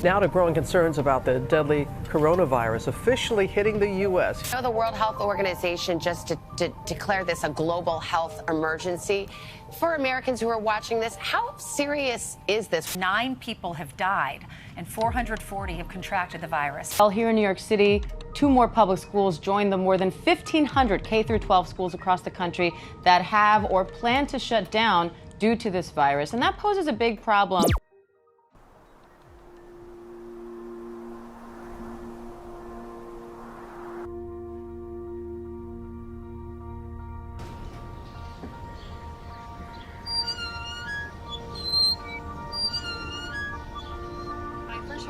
Now to growing concerns about the deadly coronavirus officially hitting the U.S. The World Health Organization just declared this a global health emergency. For Americans who are watching this, how serious is this? 9 people have died and 440 have contracted the virus. Well, here in New York City, 2 more public schools joined the more than 1,500 K-12 schools across the country that have or plan to shut down due to this virus. And that poses a big problem.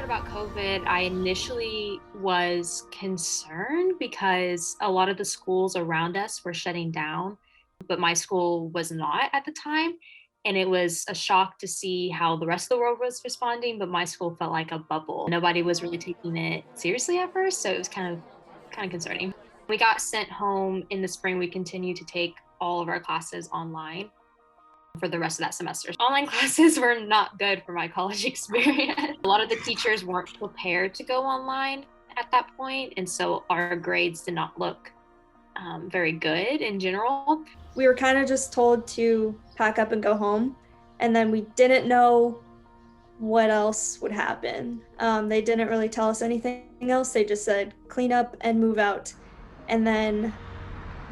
About COVID, I initially was concerned because a lot of the schools around us were shutting down, but my school was not at the time. And it was a shock to see how the rest of the world was responding, but my school felt like a bubble. Nobody was really taking it seriously at first, so it was kind of concerning. We got sent home in the spring. We continued to take all of our classes online for the rest of that semester. Online classes were not good for my college experience. A lot of the teachers weren't prepared to go online at that point, and so our grades did not look very good in general. We were kind of just told to pack up and go home, and then we didn't know what else would happen. They didn't really tell us anything else. They just said clean up and move out, and then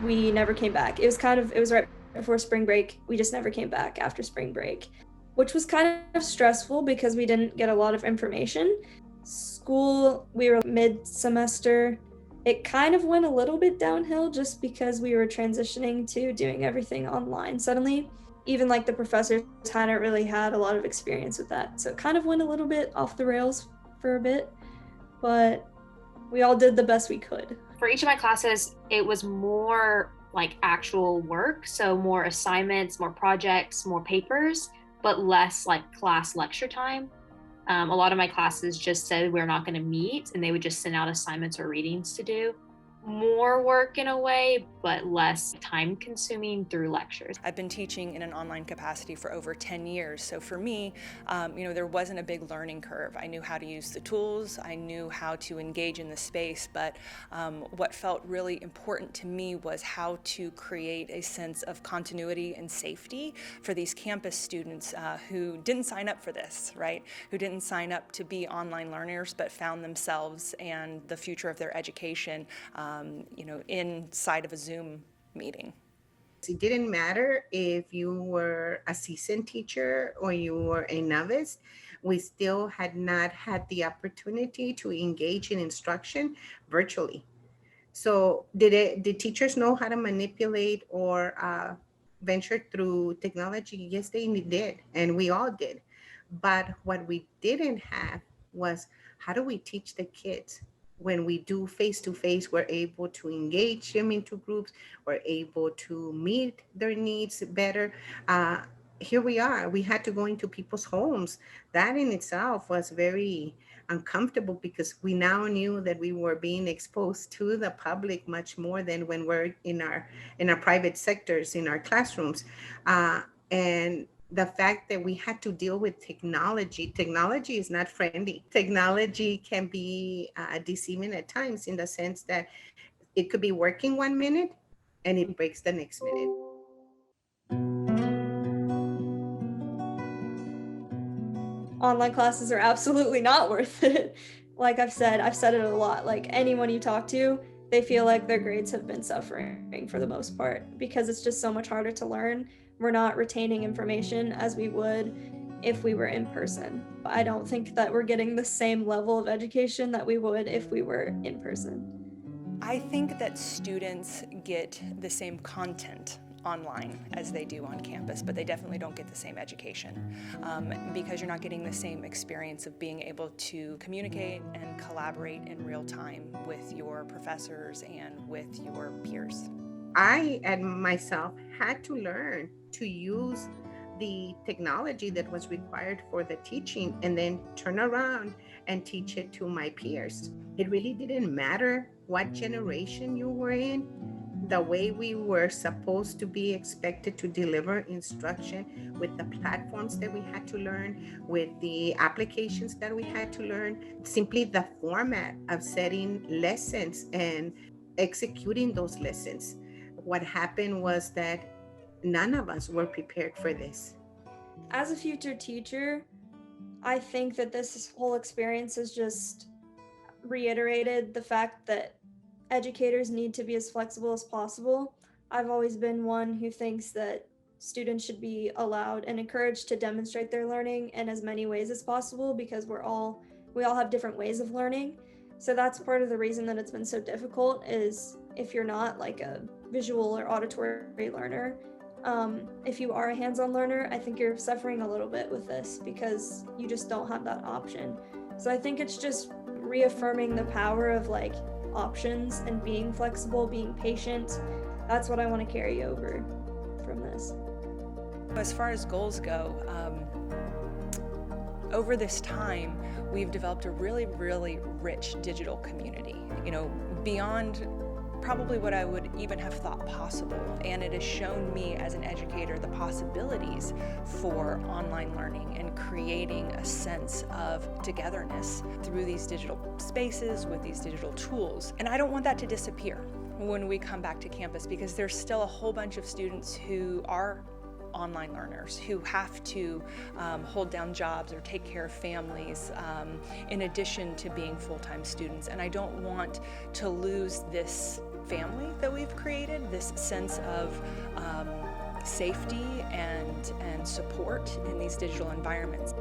we never came back. It was right before spring break. We just never came back after spring break, which was kind of stressful because we didn't get a lot of information. School, we were mid-semester. It kind of went a little bit downhill just because we were transitioning to doing everything online suddenly. Even like the professors hadn't really had a lot of experience with that. So it kind of went a little bit off the rails for a bit, but we all did the best we could. For each of my classes, it was more like actual work. So more assignments, more projects, more papers, but less like class lecture time. A lot of my classes just said we're not going to meet, and they would just send out assignments or readings to do. More work in a way, but less time consuming through lectures. I've been teaching in an online capacity for over 10 years. So for me, there wasn't a big learning curve. I knew how to use the tools. I knew how to engage in the space. But what felt really important to me was how to create a sense of continuity and safety for these campus students who didn't sign up for this, right? Who didn't sign up to be online learners, but found themselves and the future of their education inside of a Zoom meeting. It didn't matter if you were a seasoned teacher or you were a novice. We still had not had the opportunity to engage in instruction virtually. So did teachers know how to manipulate or venture through technology? Yes, they did, and we all did. But what we didn't have was, how do we teach the kids? When we do face-to-face, we're able to engage them into groups, we're able to meet their needs better. Here we are, we had to go into people's homes. That in itself was very uncomfortable because we now knew that we were being exposed to the public much more than when we're in our private sectors, in our classrooms. And the fact that we had to deal with technology is not friendly. Technology can be deceiving at times in the sense that it could be working 1 minute and it breaks the next minute. Online classes are absolutely not worth it. Like I've said it a lot. Like anyone you talk to, they feel like their grades have been suffering for the most part because it's just so much harder to learn. We're not retaining information as we would if we were in person. I don't think that we're getting the same level of education that we would if we were in person. I think that students get the same content online as they do on campus, but they definitely don't get the same education because you're not getting the same experience of being able to communicate and collaborate in real time with your professors and with your peers. I and myself had to learn to use the technology that was required for the teaching and then turn around and teach it to my peers. It really didn't matter what generation you were in. the way we were supposed to be expected to deliver instruction, with the platforms that we had to learn, with the applications that we had to learn, simply the format of setting lessons and executing those lessons. What happened was that none of us were prepared for this. As a future teacher, I think that this whole experience has just reiterated the fact that educators need to be as flexible as possible. I've always been one who thinks that students should be allowed and encouraged to demonstrate their learning in as many ways as possible, because we all have different ways of learning. So that's part of the reason that it's been so difficult, is if you're not like a visual or auditory learner, if you are a hands-on learner, I think you're suffering a little bit with this because you just don't have that option. So I think it's just reaffirming the power of like options and being flexible, being patient. That's what I want to carry over from this. As far as goals go, over this time, we've developed a really, really rich digital community, beyond probably what I would even have thought possible. And it has shown me as an educator the possibilities for online learning and creating a sense of togetherness through these digital spaces with these digital tools. And I don't want that to disappear when we come back to campus, because there's still a whole bunch of students who are online learners who have to hold down jobs or take care of families in addition to being full-time students. And I don't want to lose this family that we've created, this sense of safety and support in these digital environments.